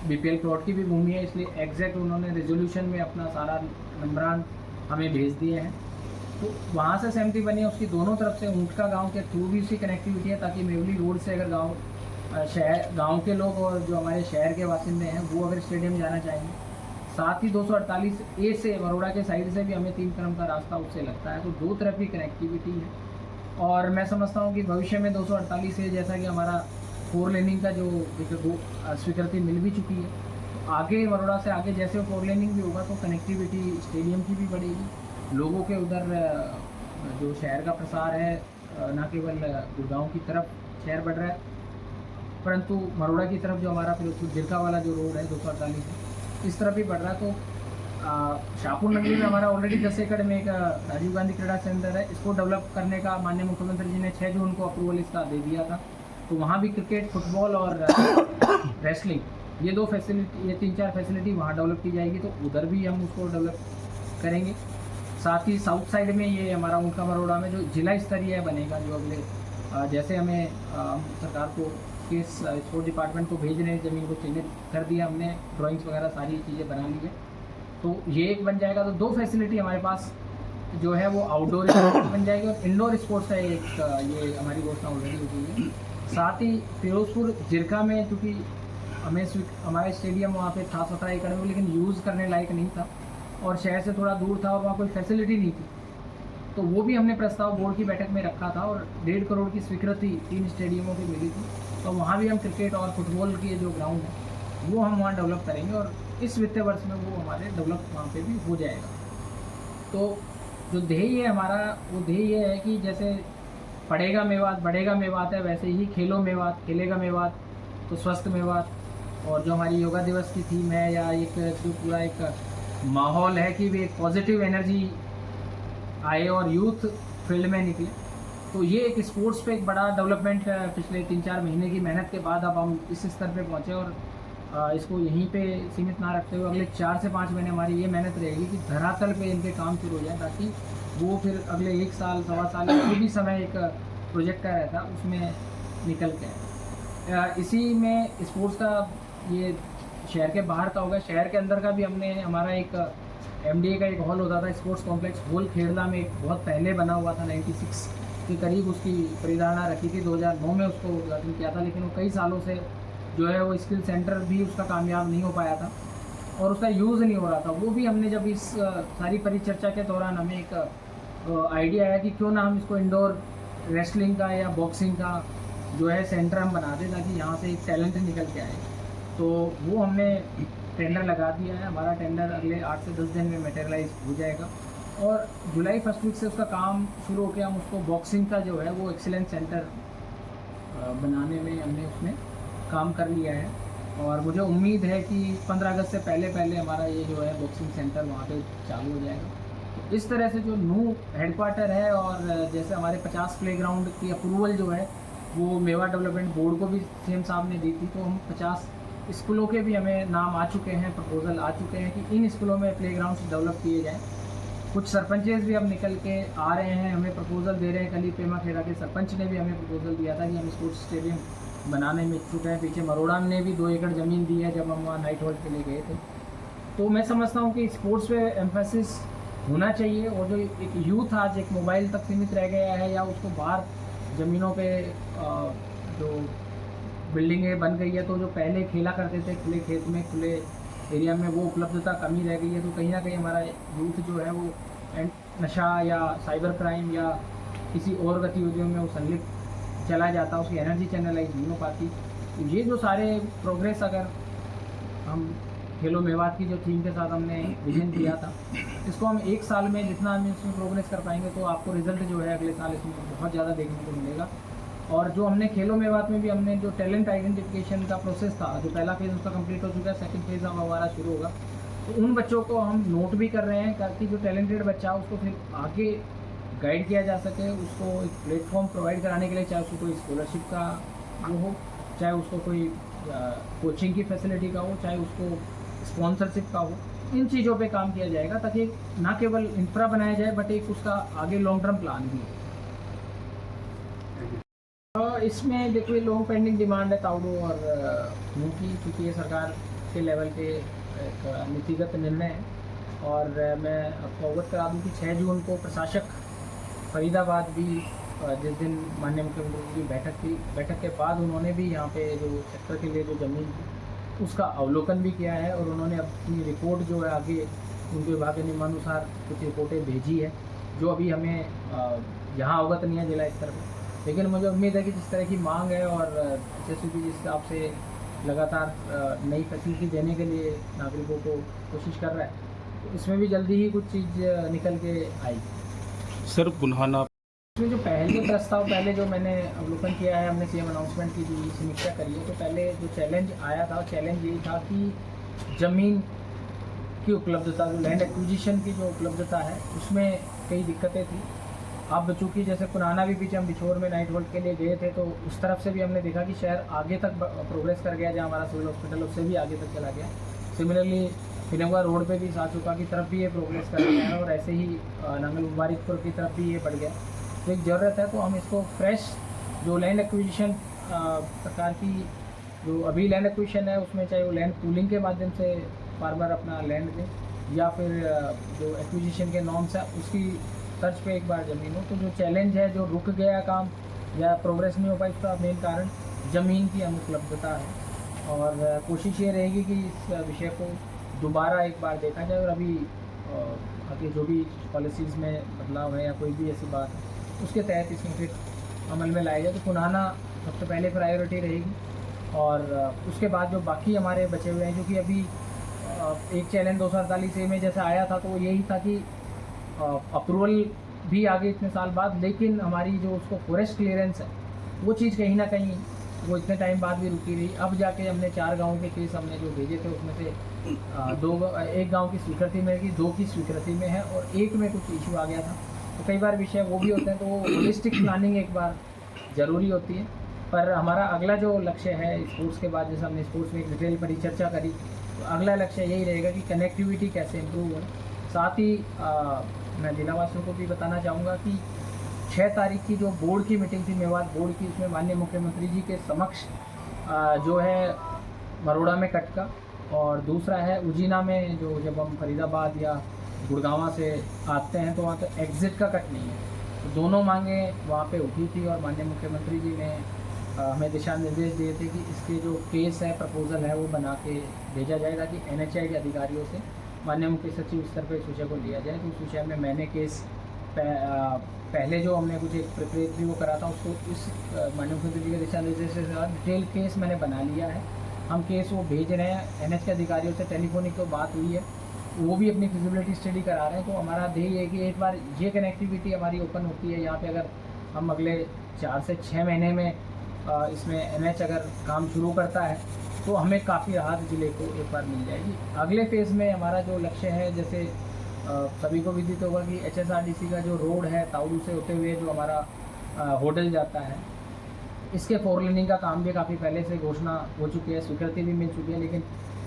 BPL प्लॉट की भी भूमि है, इसलिए एग्जैक्ट उन्होंने रेजोल्यूशन में अपना सारा नंबरान हमें भेज दिए हैं। तो वहाँ से सहमति बनी है, उसकी दोनों तरफ से ऊँट का गाँव के थ्रू भी उसकी कनेक्टिविटी है, ताकि मेवली रोड से अगर गाँव के लोग और जो हमारे शहर के वासिंदे हैं वो अगर स्टेडियम जाना चाहेंगे, साथ ही 248A से मरोड़ा के साइड से भी हमें 3 कदम का रास्ता उससे लगता है, तो 2 तरफ की कनेक्टिविटी है। और मैं समझता हूँ कि भविष्य में 248A जैसा कि हमारा 4 लेनिंग का जो स्वीकृति मिल भी चुकी है, तो आगे मरोड़ा से आगे जैसे 4 लेनिंग भी होगा तो कनेक्टिविटी स्टेडियम की भी बढ़ेगी, लोगों के उधर जो शहर का प्रसार है, न केवल गुड़गांव की तरफ शहर बढ़ रहा है, परंतु मरोड़ा की तरफ जो हमारा फिरोजपुर जिरका वाला जो रोड है 248 इस तरफ भी बढ़ रहा है। तो शाहपुर नगरी में हमारा ऑलरेडी 10 एकड़ में एक राजीव गांधी क्रीड़ा सेंटर है, इसको डेवलप करने का माननीय मुख्यमंत्री जी ने 6 जून को अप्रूवल इसका दे दिया था। तो वहाँ भी क्रिकेट, फुटबॉल और रेसलिंग, ये 2 फैसिलिटी, ये 3-4 फैसिलिटी वहाँ डेवलप की जाएगी, तो उधर भी हम उसको डेवलप करेंगे। साथ ही साउथ साइड में ये हमारा ऊँट का मरोड़ा में जो जिला स्तरीय बनेगा, जो अगले जैसे हमें सरकार को केस स्पोर्ट डिपार्टमेंट को भेज रहे हैं, ज़मीन को चिन्हित कर दिया हमने, ड्राइंग्स वगैरह सारी चीज़ें बना ली है, तो ये एक बन जाएगा। तो 2 फैसिलिटी हमारे पास जो है वो आउटडोर बन जाएगी और इंडोर स्पोर्ट्स है एक ये हमारी घोषणा ऑलरेडी हो गई है। साथ ही फिरोजपुर जिरका में चूँकि हमारा स्टेडियम वहाँ पे था 17 एकड़ में, लेकिन यूज़ करने लायक नहीं था और शहर से थोड़ा दूर था और वहाँ कोई फैसिलिटी नहीं थी, तो वो भी हमने प्रस्ताव बोर्ड की बैठक में रखा था और 1.5 करोड़ की स्वीकृति 3 स्टेडियमों की मिली थी। तो वहाँ भी हम क्रिकेट और फुटबॉल के जो ग्राउंड है वो हम वहाँ डेवलप करेंगे और इस वित्तीय वर्ष में वो हमारे डेवलप वहाँ पे भी हो जाएगा। तो जो ध्येय है हमारा, वो ध्येय ये है कि जैसे पढ़ेगा मेवात बढ़ेगा मेवात है, वैसे ही खेलो मेवात खेलेगा मेवात तो स्वस्थ मेवात। और जो हमारी योगा दिवस की थीम है या एक जो पूरा एक माहौल है कि वे एक पॉजिटिव एनर्जी आए और यूथ फील्ड में निकले, तो ये एक स्पोर्ट्स पे एक बड़ा डेवलपमेंट है। पिछले 3-4 महीने की मेहनत के बाद अब हम इस स्तर पे पहुँचे और इसको यहीं पे सीमित ना रखते हुए अगले 4 से 5 महीने हमारी ये मेहनत रहेगी कि धरातल पे इनके काम शुरू हो जाए, ताकि वो फिर अगले 1 साल 1.25 साल जो भी समय एक प्रोजेक्ट का रहता है उसमें निकल के आए। इसी में स्पोर्ट्स का ये शहर के बाहर का होगा, शहर के अंदर का भी हमने हमारा एक MDA का एक हॉल होता था स्पोर्ट्स कॉम्प्लेक्स होल खेड़ला में, एक बहुत पहले बना हुआ था 96 के करीब उसकी परिधारणा रखी थी, 2009 में उसको उद्घाटन किया था, लेकिन वो कई सालों से जो है वो स्किल सेंटर भी उसका कामयाब नहीं हो पाया था और उसका यूज़ नहीं हो रहा था। वो भी हमने जब इस सारी परिचर्चा के दौरान हमें एक आइडिया आया कि क्यों ना हम इसको इंडोर रेसलिंग का या बॉक्सिंग का जो है सेंटर हम बना दें, ताकि यहाँ से एक टैलेंट निकल के आए। तो वो हमने टेंडर लगा दिया है, हमारा टेंडर अगले 8 से 10 दिन में मटेरियलाइज हो जाएगा और जुलाई फर्स्ट वीक से उसका काम शुरू होकर हम उसको बॉक्सिंग का जो है वो एक्सीलेंस सेंटर बनाने में हमने उसमें काम कर लिया है। और मुझे उम्मीद है कि 15 अगस्त से पहले हमारा ये जो है बॉक्सिंग सेंटर वहाँ पे चालू हो जाएगा। तो इस तरह से जो न्यू हेडक्वार्टर है और जैसे हमारे 50 प्लेग्राउंड की अप्रूवल जो है वो मेवा डेवलपमेंट बोर्ड को भी सीएम साहब ने दी थी, तो हम 50 स्कूलों के भी हमें नाम आ चुके हैं, प्रपोजल आ चुके हैं कि इन स्कूलों में प्लेग्राउंड्स डेवलप किए जाएँ। कुछ सरपंचेस भी अब निकल के आ रहे हैं, हमें प्रपोजल दे रहे हैं। कल ही पेमा खेड़ा के सरपंच ने भी हमें प्रपोजल दिया था कि हम स्पोर्ट्स स्टेडियम बनाने में इच्छुक हैं। पीछे मरोड़ा ने भी 2 एकड़ ज़मीन दी है जब हम वहाँ नाइट हॉल्ट के लिए गए थे। तो मैं समझता हूँ कि स्पोर्ट्स पे एम्फेसिस होना चाहिए और जो एक यूथ आज एक मोबाइल तक सीमित रह गया है या उसको बाहर ज़मीनों पे जो बिल्डिंगें बन गई है, तो जो पहले खेला करते थे खुले खेत में खुले एरिया में वो उपलब्धता कमी रह गई है। तो कहीं ना कहीं हमारा यूथ जो है वो नशा या साइबर क्राइम या किसी और गतिविधियों में वो संलिप्त चला जाता, उसकी एनर्जी चैनलाइज नहीं हो पाती। तो ये जो सारे प्रोग्रेस अगर हम खेलो मेवात की जो थीम के साथ हमने विजन किया था, इसको हम 1 साल में जितना हम इसमें प्रोग्रेस कर पाएंगे तो आपको रिजल्ट जो है अगले साल इसमें बहुत ज़्यादा देखने को मिलेगा। और जो हमने खेलो मेवात में भी हमने जो टैलेंट आइडेंटिफिकेशन का प्रोसेस था, जो पहला फेज़ उसका कंप्लीट हो चुका है, सेकंड फेज़ अब हमारा शुरू होगा। तो उन बच्चों को हम नोट भी कर रहे हैं ताकि जो टैलेंटेड बच्चा उसको फिर आगे गाइड किया जा सके, उसको एक प्लेटफॉर्म प्रोवाइड कराने के लिए, चाहे उसको कोई स्कॉलरशिप का वो हो, चाहे उसको कोई कोचिंग की फैसिलिटी का हो, चाहे उसको स्पॉन्सरशिप का हो। इन चीज़ों पे काम किया जाएगा ताकि ना केवल इंफ्रा बनाया जाए बट एक उसका आगे लॉन्ग टर्म प्लान भी है। इसमें देखिए लॉन्ग पेंडिंग डिमांड है ताउडो और मूंग की, क्योंकि ये सरकार के लेवल पे एक नीतिगत निर्णय है। और मैं आपको अवगत करा दूँ कि 6 जून को प्रशासक फरीदाबाद भी जिस दिन माननीय मुख्यमंत्री की बैठक थी, बैठक के बाद उन्होंने भी यहाँ पे जो सेक्टर के लिए जो ज़मीन थी उसका अवलोकन भी किया है और उन्होंने अपनी रिपोर्ट जो है आगे उनके विभाग के नियमानुसार कुछ रिपोर्टें भेजी है, जो अभी हमें यहाँ अवगत नहीं है जिला स्तर पर। लेकिन मुझे उम्मीद है कि जिस तरह की मांग है और SSB जिस हिसाब से लगातार नई फैसिलिटी देने के लिए नागरिकों को कोशिश कर रहा है, तो इसमें भी जल्दी ही कुछ चीज़ निकल के आएगी। सर बुन्हाना इसमें जो पहले प्रस्ताव पहले जो मैंने अवलोकन किया है, हमने CM अनाउंसमेंट की जो समीक्षा करी है, तो पहले जो चैलेंज आया था, चैलेंज यही था कि ज़मीन की उपलब्धता, जो लैंड एक्विजिशन की जो उपलब्धता है उसमें कई दिक्कतें थी। अब चूँकि जैसे पुराना भी पीछे हम बिछोर में नाइट हॉल्ट के लिए गए थे, तो उस तरफ से भी हमने देखा कि शहर आगे तक प्रोग्रेस कर गया, जहाँ हमारा सिविल हॉस्पिटल उससे भी आगे तक चला गया। सिमिलरली फिनंगा रोड पे भी साचुका की तरफ भी ये प्रोग्रेस कर गया है और ऐसे ही नांगल मुबारकपुर की तरफ भी ये बढ़ गया। तो एक ज़रूरत है, तो हम इसको फ्रेश जो लैंड एक्विजिशन प्रकार की जो अभी लैंड एक्विजिशन है उसमें, चाहे वो लैंड पूलिंग के माध्यम से फार्मर अपना लैंड दें या फिर जो एक्विजिशन के नॉर्म्स है उसकी तर्ज पे एक बार ज़मीन हो। तो जो चैलेंज है, जो रुक गया काम या प्रोग्रेस नहीं हो पाई, उसका मेन कारण ज़मीन की अनुपलब्धता है। और कोशिश ये रहेगी कि इस विषय को दोबारा एक बार देखा जाए और अभी आगे जो भी पॉलिसीज़ में बदलाव है या कोई भी ऐसी बात है उसके तहत इसमें फिर अमल में लाया जाए। तो पुराना सबसे पहले प्रायोरिटी रहेगी और उसके बाद जो बाकी हमारे बचे हुए हैं, क्योंकि अभी एक चैलेंज 248A में जैसा आया था तो वो यही था कि अप्रूवल भी आ गई इतने साल बाद, लेकिन हमारी जो उसको फॉरेस्ट क्लियरेंस है वो चीज़ कहीं ना कहीं वो इतने टाइम बाद भी रुकी रही। अब जाके हमने 4 गाँव के केस हमने जो भेजे थे उसमें से एक गांव की स्वीकृति में की, 2 की स्वीकृति में है और 1 में कुछ इशू आ गया था। तो कई बार विषय वो भी होते हैं, तो होलिस्टिक प्लानिंग एक बार ज़रूरी होती है। पर हमारा अगला जो लक्ष्य है स्पोर्ट्स के बाद, जैसे हमने स्पोर्ट्स में एक डिटेल पर ही चर्चा करी, तो अगला लक्ष्य यही रहेगा कि कनेक्टिविटी कैसे इम्प्रूव हो। साथ ही मैं जिलावासियों को भी बताना चाहूँगा कि 6 तारीख की जो बोर्ड की मीटिंग थी, मेवात बोर्ड की, उसमें माननीय मुख्यमंत्री जी के समक्ष जो है मरोड़ा में कटका और दूसरा है उजीना में, जो जब हम फरीदाबाद या गुड़गांवा से आते हैं तो वहाँ तो एग्ज़िट का कट नहीं है। तो दोनों मांगे वहाँ पे उठी थी और माननीय मुख्यमंत्री जी ने हमें दिशा निर्देश दिए थे कि इसके जो केस है, प्रपोज़ल है, वो बना के भेजा जाए ताकि NHAI के अधिकारियों से माननीय मुख्य सचिव स्तर पर इस विषय को लिया जाए। तो उस विषय में मैंने केस पहले जो हमने कुछ एक प्रिपरेटरी वो करा था उसको इस माननीय मुख्यमंत्री जी के दिशा निर्देश के साथ डिटेल केस मैंने बना लिया है। हम केस वो भेज रहे हैं। NH के अधिकारियों से टेलीफोनिक तो बात हुई है, वो भी अपनी फिजिबिलिटी स्टडी करा रहे हैं। तो हमारा ध्येय है कि एक बार ये कनेक्टिविटी हमारी ओपन होती है यहाँ पे, अगर हम अगले 4 से 6 महीने में इसमें NH अगर काम शुरू करता है तो हमें काफ़ी राहत ज़िले को एक बार मिल जाएगी। अगले फेज़ में हमारा जो लक्ष्य है, जैसे सभी को विदित होगा कि HSRDC का जो रोड है ताउरू से होते हुए जो हमारा होटल जाता है, इसके 4 लेनिंग का काम भी काफ़ी पहले से घोषणा हो चुकी है, स्वीकृति भी मिल चुकी है, लेकिन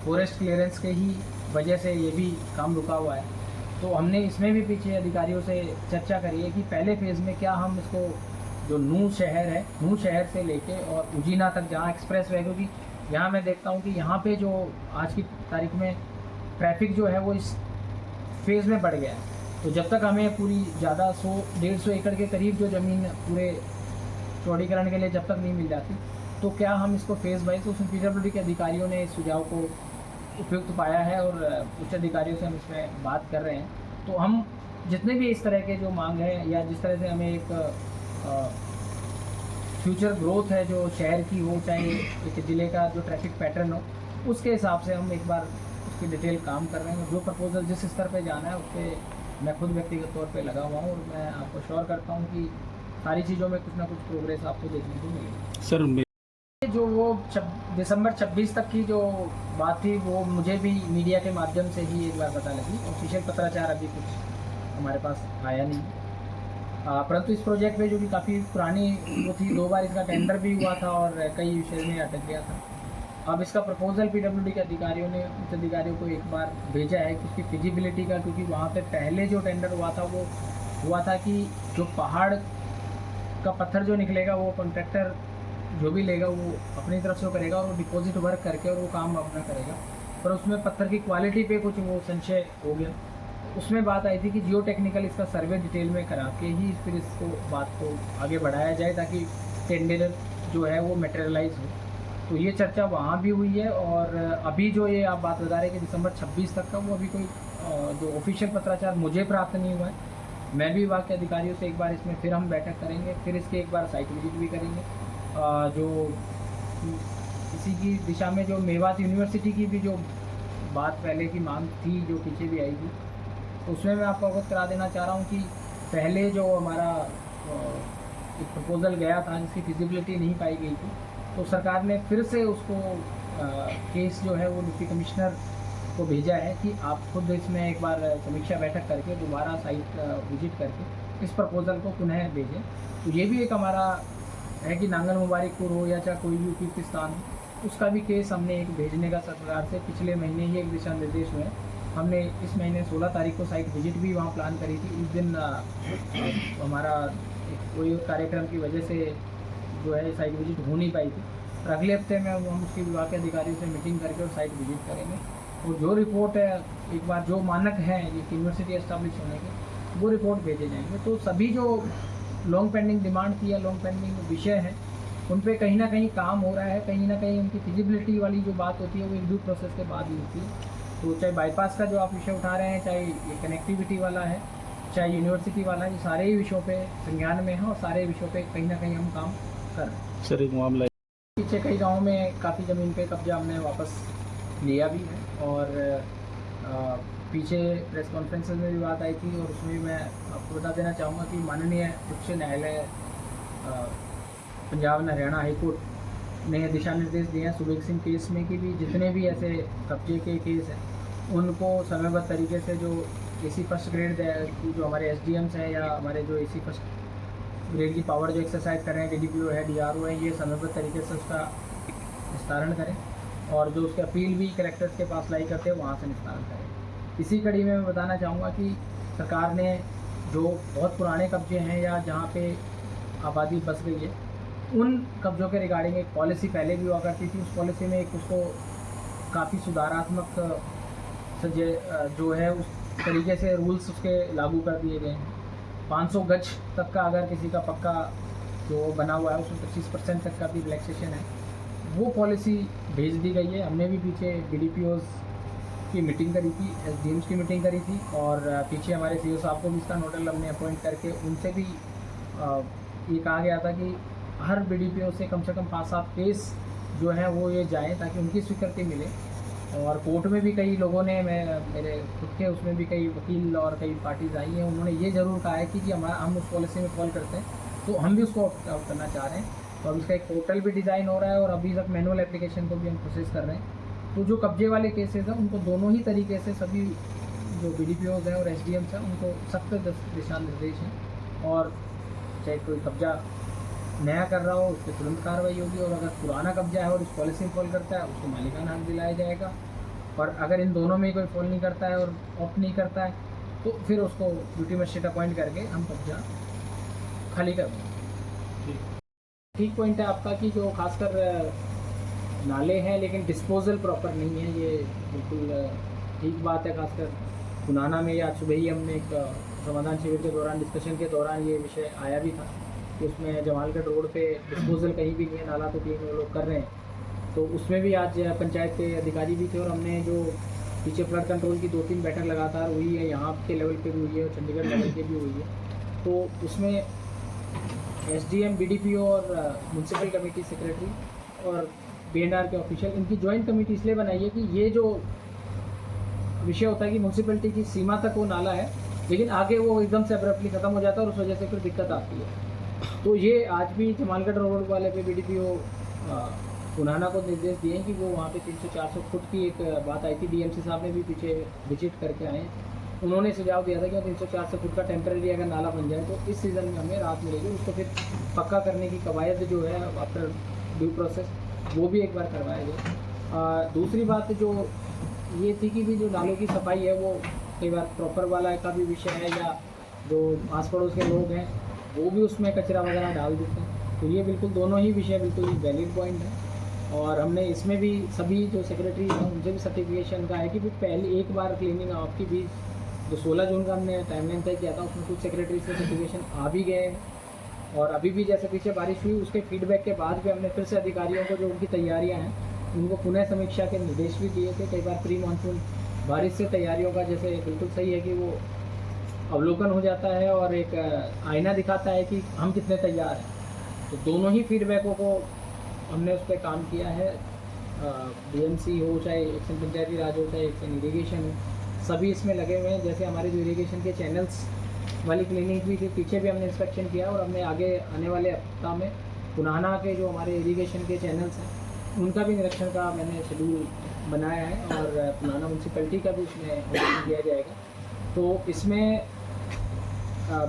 फॉरेस्ट क्लियरेंस के ही वजह से ये भी काम रुका हुआ है। तो हमने इसमें भी पीछे अधिकारियों से चर्चा करी है कि पहले फेज़ में क्या हम इसको जो नूह शहर है, नूह शहर से लेके और उजीना तक जहाँ एक्सप्रेस वे, क्योंकि यहाँ मैं देखता हूँ कि यहाँ पे जो आज की तारीख में ट्रैफिक जो है वो इस फेज़ में बढ़ गया है। तो जब तक हमें पूरी ज़्यादा 100-150 एकड़ के करीब जो ज़मीन पूरे चौड़ीकरण के लिए जब तक नहीं मिल जाती, तो क्या हम इसको फेज़ वाइज, तो उसमें PWD के अधिकारियों ने इस सुझाव को उपयुक्त पाया है और उच्च अधिकारियों से हम इसमें बात कर रहे हैं। तो हम जितने भी इस तरह के जो मांग है या जिस तरह से हमें एक फ्यूचर ग्रोथ है जो शहर की हो, चाहे एक ज़िले का जो ट्रैफिक पैटर्न हो, उसके हिसाब से हम एक बार उसकी डिटेल काम कर रहे हैं। जो प्रपोजल जिस स्तर पे जाना है उस पर मैं खुद व्यक्तिगत तौर पे लगा हुआ हूँ और मैं आपको श्योर करता हूँ कि सारी चीज़ों में कुछ ना कुछ प्रोग्रेस आपको देखने को मिलेगी। सर जो वो दिसंबर 26 तक की जो बात थी वो मुझे भी मीडिया के माध्यम से ही एक बार पता लगी। ऑफिशियल पत्राचार अभी कुछ हमारे पास आया नहीं, परंतु इस प्रोजेक्ट में जो कि काफ़ी पुरानी वो थी, 2 बार इसका टेंडर भी हुआ था और कई विषय में अटक गया था। अब इसका प्रपोजल PWD के अधिकारियों ने उच्च अधिकारियों को एक बार भेजा है कि उसकी फिजिबिलिटी का, क्योंकि वहाँ पे पहले जो टेंडर हुआ था वो हुआ था कि जो पहाड़ का पत्थर जो निकलेगा वो कॉन्ट्रैक्टर जो भी लेगा वो अपनी तरफ से वो करेगा और वो डिपॉजिट वर्क करके और वो काम अपना करेगा, पर उसमें पत्थर की क्वालिटी पे कुछ वो संशय हो गया। उसमें बात आई थी कि जियो टेक्निकल इसका सर्वे डिटेल में करा के ही फिर इसको बात को आगे बढ़ाया जाए ताकि टेंडर जो है वो मटेरियलाइज हो। तो ये चर्चा वहाँ भी हुई है और अभी जो ये आप बात बता रहे हैं कि दिसंबर 26 तक का, वो अभी कोई जो ऑफिशियल पत्राचार मुझे प्राप्त नहीं हुआ है। मैं भी विभाग के अधिकारियों से एक बार इसमें फिर हम बैठक करेंगे, फिर इसके एक बार साइट विजिट भी करेंगे। जो इसी की दिशा में जो मेवात यूनिवर्सिटी की भी जो बात पहले की मांग थी जो पीछे भी आई थी, तो उसमें मैं आपको अवगत करा देना चाह रहा हूँ कि पहले जो हमारा एक प्रपोज़ल गया था जिसकी फिजिबिलिटी नहीं पाई गई थी, तो सरकार ने फिर से उसको केस जो है वो डिप्टी कमिश्नर को भेजा है कि आप खुद इसमें एक बार समीक्षा बैठक करके दोबारा साइट विजिट करके इस प्रपोज़ल को पुनः भेजें। तो ये भी एक हमारा है कि नांगल मुबारकपुर हो या चाहे कोई भी उपयुक्त स्थान हो, उसका भी केस हमने एक भेजने का सरकार से पिछले महीने ही एक दिशा निर्देश हुए। हमने इस महीने 16 तारीख को साइट विजिट भी वहाँ प्लान करी थी। उस दिन हमारा कोई कार्यक्रम की वजह से जो है साइट विजिट हो नहीं पाई थी, और अगले हफ्ते में हम उसके विभाग के अधिकारियों से मीटिंग करके और साइट विजिट करेंगे। और जो रिपोर्ट है एक बार जो मानक हैं ये यूनिवर्सिटी एस्टाब्लिश होने के, वो रिपोर्ट भेजे जाएंगे। तो सभी जो लॉन्ग पेंडिंग डिमांड थी या लॉन्ग पेंडिंग विषय हैं उन पे कहीं ना कहीं काम हो रहा है। कहीं ना कहीं उनकी फिजिबिलिटी वाली जो बात होती है वो एक ड्यू प्रोसेस के बाद ही होती है। तो चाहे बाईपास का जो आप विषय उठा रहे हैं, चाहे ये कनेक्टिविटी वाला है, चाहे यूनिवर्सिटी वाला है, ये सारे ही विषयों पे संज्ञान में है और सारे विषयों पे कहीं ना कहीं हम काम कर रहे हैं। सर एक मामला पीछे कई गाँव में काफ़ी ज़मीन पे कब्जा हमने वापस लिया भी है और पीछे प्रेस कॉन्फ्रेंसेस में भी बात आई थी और उसमें भी मैं आपको बता देना चाहूँगा कि माननीय उच्च न्यायालय Punjab and Haryana high court ने दिशा निर्देश दिए हैं सुबेग सिंह केस में कि भी जितने भी ऐसे कब्जे के केस हैं उनको समयबद्ध तरीके से जो एसी फर्स्ट ग्रेड की जो हमारे एसडीएम्स हैं या हमारे जो एसी फर्स्ट ग्रेड की पावर जो एक्सरसाइज कर रहे हैं, डीडीपीओ है, डीआरओ है, ये समयबद्ध तरीके से उसका निस्तारण करें और जो उसके अपील भी कलेक्टर्स के पास लाई करते हैं वहाँ से निस्तारण करें। इसी कड़ी में मैं बताना चाहूँगा कि सरकार ने जो बहुत पुराने कब्जे हैं या जहाँ पे आबादी बस गई है उन कब्जों के रिगार्डिंग एक पॉलिसी पहले भी हुआ करती थी। उस पॉलिसी में एक उसको काफ़ी सुधारात्मक जो है उस तरीके से रूल्स उसके लागू कर दिए गए हैं। 500 गज तक का अगर किसी का पक्का जो बना हुआ है उसमें 25% तक का भी रिलैक्सेशन है, वो पॉलिसी भेज दी गई है। हमने भी पीछे बीडीपीओज़ की मीटिंग करी थी, एसडीएम्स की मीटिंग करी थी और पीछे हमारे सीओ साहब को भी इसका नोडल हमने अपॉइंट करके उनसे भी ये कहा गया था कि हर बीडीपीओ से कम 5-7 केस जो है वो ये जाएँ ताकि उनकी स्वीकृति मिले। और कोर्ट में भी कई लोगों ने मेरे खुद के उसमें भी कई वकील और कई पार्टीज़ आई हैं, उन्होंने ये ज़रूर कहा है कि हम उस पॉलिसी में फॉल करते हैं तो हम भी उसको आउट करना चाह रहे हैं। तो अब इसका एक पोर्टल भी डिज़ाइन हो रहा है और अभी तक मैनुअल एप्लीकेशन को भी हम प्रोसेस कर रहे हैं। तो जो कब्जे वाले केसेस हैं उनको दोनों ही तरीके से सभी जो बीडीपीओज़ हैं और एसडीएम्स हैं उनको सख्त दिशा निर्देश हैं और चाहे कोई कब्जा नया कर रहा हो उस पर तुरंत कार्रवाई होगी और अगर पुराना कब्जा है और इस पॉलिसी में फॉल करता है उसको मालिकाना हक दिलाया जाएगा। और अगर इन दोनों में कोई फॉल नहीं करता है और ऑप्ट नहीं करता है तो फिर उसको ड्यूटी मजिस्ट्रेट अपॉइंट करके हम कब्जा खाली कर देंगे। ठीक पॉइंट है आपका कि जो खासकर नाले हैं लेकिन डिस्पोजल प्रॉपर नहीं है, ये बिल्कुल ठीक बात है। खासकर पुनाना में आज सुबह ही हमने एक समाधान शिविर के दौरान डिस्कशन के दौरान ये विषय आया भी था कि उसमें जमालगढ़ रोड पे डिस्पोजल कहीं भी नहीं है, नाला तो क्लीन वो लोग कर रहे हैं। तो उसमें भी आज पंचायत के अधिकारी भी थे और हमने जो पीछे फ्लड कंट्रोल की 2-3 बैठक लगातार हुई है, यहाँ के लेवल पे भी हुई है और चंडीगढ़ लेवल पे भी हुई है। तो उसमें एसडीएम, बीडीपीओ और म्यूनसिपल कमेटी सेक्रेटरी और बीएनआर के ऑफिशियल इनकी ज्वाइंट कमेटी इसलिए बनाई है कि ये जो विषय होता है कि म्यूनसिपलिटी की सीमा तक वो नाला है लेकिन आगे वो एकदम से अब्रप्टली ख़त्म हो जाता है और उस वजह से फिर दिक्कत आती है। तो ये आज भी जमालगढ़ रोड वाले पे बीडीपीओ पुनाना को निर्देश दिए कि वो वहाँ पे 300-400 फुट की एक बात आई थी। डीएमसी साहब ने भी पीछे विजिट करके आए, उन्होंने सुझाव दिया था कि 300-400 फुट का टेम्परेरी अगर नाला बन जाए तो इस सीज़न में हमें राहत मिलेगी। उसको फिर पक्का करने की कवायद जो है आफ्टर ड्यू प्रोसेस वो भी एक बार करवाया गया। दूसरी बात जो ये थी कि भी जो नालों की सफाई है वो कई बार प्रॉपर वाला का भी विषय है या जो आस पड़ोस के लोग हैं वो भी उसमें कचरा वगैरह डाल देते हैं। तो ये बिल्कुल दोनों ही विषय बिल्कुल ही वैलिड पॉइंट है और हमने इसमें भी सभी जो सेक्रेटरी हैं उनसे भी सर्टिफिकेशन का है कि भी पहले एक बार क्लीनिंग आपकी भी जो 16 जून का हमने टाइमलाइन तय किया था उसमें कुछ सेक्रेटरी से सर्टिफिकेशन आ भी गए हैं और अभी भी जैसे पीछे बारिश हुई उसके फीडबैक के बाद भी हमने फिर से अधिकारियों को जो उनकी तैयारियाँ हैं उनको पुनः समीक्षा के निर्देश भी दिए थे। कई बार प्री मानसून बारिश से तैयारियों का जैसे बिल्कुल सही है कि वो अवलोकन हो जाता है और एक आईना दिखाता है कि हम कितने तैयार हैं। तो दोनों ही फीडबैकों को हमने उस पर काम किया है। डीएमसी हो चाहे एक्शन पंचायती राज हो चाहे एक्शन इरीगेशन हो, सभी इसमें लगे हुए हैं। जैसे हमारे जो इरीगेशन के चैनल्स वाली क्लिनिक भी थी, पीछे भी हमने इंस्पेक्शन किया और हमने आगे आने वाले हफ्ता में पुनाना के जो हमारे इरीगेशन के चैनल्स हैं उनका भी निरीक्षण का मैंने शेड्यूल बनाया है और पुनाना म्यूनसिपैलिटी का भी उसमें निरीक्षण किया जाएगा। तो इसमें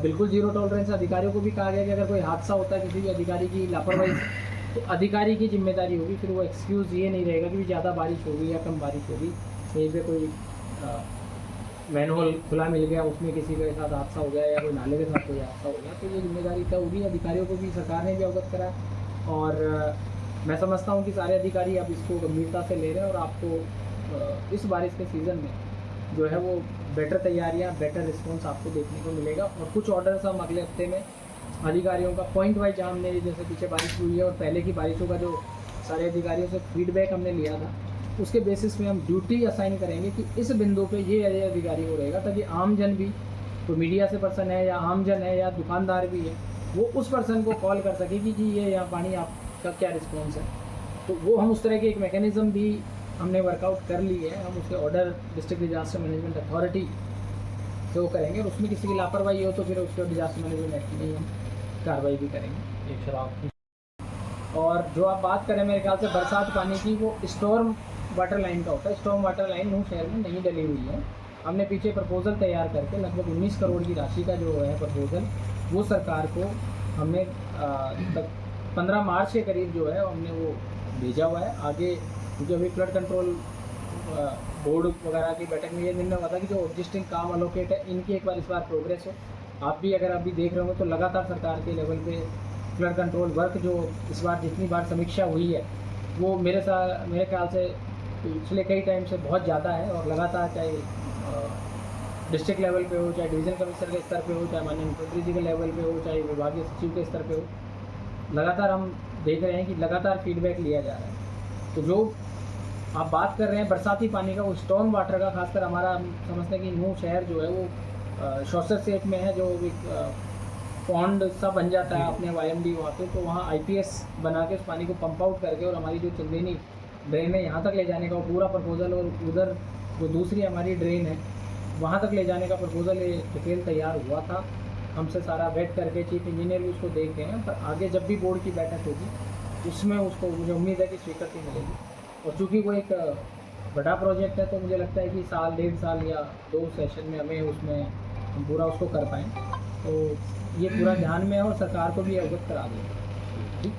बिल्कुल जीरो टॉलरेंस अधिकारियों को भी कहा गया कि अगर कोई हादसा होता है किसी भी अधिकारी की लापरवाही तो अधिकारी की जिम्मेदारी होगी। फिर वो एक्सक्यूज़ ये नहीं रहेगा कि ज़्यादा बारिश होगी या कम बारिश होगी, कहीं पे कोई मैनहोल खुला मिल गया उसमें किसी के साथ हादसा हो गया या कोई नाले के साथ कोई हादसा हो गया तो ये जिम्मेदारी तय होगी। अधिकारियों को भी सरकार ने भी अवगत करा और मैं समझता हूँ कि सारे अधिकारी अब इसको गंभीरता से ले रहे हैं और आपको इस बारिश के सीज़न में जो है वो बेटर तैयारियाँ, बेटर रिस्पॉन्स आपको देखने को मिलेगा। और कुछ ऑर्डर्स हम अगले हफ्ते में अधिकारियों का पॉइंट वाइज, जहाँ हमने जैसे पीछे बारिश हुई है और पहले की बारिशों का जो सारे अधिकारियों से फीडबैक हमने लिया था, उसके बेसिस पे हम ड्यूटी असाइन करेंगे कि इस बिंदु पे ये अधिकारी को रहेगा, ताकि आम जन भी, तो मीडिया से पर्सन है या आम जन है या दुकानदार भी है, वो उस पर्सन को कॉल कर सके कि जी ये यहाँ पानी आपका क्या रिस्पॉन्स है। तो वो हम उस तरह की एक मैकेनिज़्म भी हमने वर्कआउट कर ली है। हम उसके order district disaster management authority से वो करेंगे, और उसमें किसी की लापरवाही हो तो फिर उसके डिजास्टर मैनेजमेंट एक्ट में ही हम कार्रवाई भी करेंगे। एक शराब की और जो आप बात करें मेरे ख्याल से बरसात पानी की, वो स्टॉर्म वाटर लाइन का होता है। स्टॉर्म वाटर लाइन नूह शहर में नहीं डली हुई है। हमने पीछे प्रपोजल तैयार करके लगभग 19 करोड़ की राशि का जो है प्रपोजल, वो सरकार को हमने 15 मार्च के करीब जो है हमने वो भेजा हुआ है। आगे क्योंकि अभी फ्लड कंट्रोल बोर्ड वगैरह की बैठक में ये निर्णय हुआ था कि जो एग्जिस्टिंग काम अलोकेट है, इनकी एक बार इस बार प्रोग्रेस हो। आप भी अगर अभी देख रहे हो तो लगातार सरकार के लेवल पे फ्लड कंट्रोल वर्क जो इस बार जितनी बार समीक्षा हुई है, वो मेरे ख्याल से पिछले कई टाइम से बहुत ज़्यादा है। और लगातार चाहे डिस्ट्रिक्ट लेवल पे हो, चाहे डिवीज़न कमिश्नर के स्तर पे हो, चाहे माननीय मुख्यमंत्री जी के लेवल पे हो, चाहे विभागीय सचिव के स्तर पे हो, लगातार हम देख रहे हैं कि लगातार फीडबैक लिया जा रहा है। तो जो आप बात कर रहे हैं बरसाती पानी का, वो स्टॉर्म वाटर का, खासकर हमारा हम समझते हैं कि नूह शहर जो है वो शॉर्टर सेट में है, जो एक पॉन्ड सा बन जाता है अपने YMD वहाँ पे, तो वहाँ IPS बना के उस पानी को पंप आउट करके, और हमारी जो चंदेनी ड्रेन है यहाँ तक ले जाने का वो पूरा प्रपोजल, और उधर जो दूसरी हमारी ड्रेन है वहाँ तक ले जाने का प्रपोजल डिटेल तैयार हुआ था। हमसे सारा वेट करके चीफ इंजीनियर भी उसको देख गए हैं। पर आगे जब भी बोर्ड की बैठक होगी उसमें उसको मुझे उम्मीद है कि स्वीकृति मिलेगी। और चूँकि वो एक बड़ा प्रोजेक्ट है, तो मुझे लगता है कि साल, 1.5 साल या 2 सेशन में हमें उसमें हम पूरा उसको कर पाएँ। तो ये पूरा ध्यान में है और सरकार को भी अवगत करा दें। ठीक।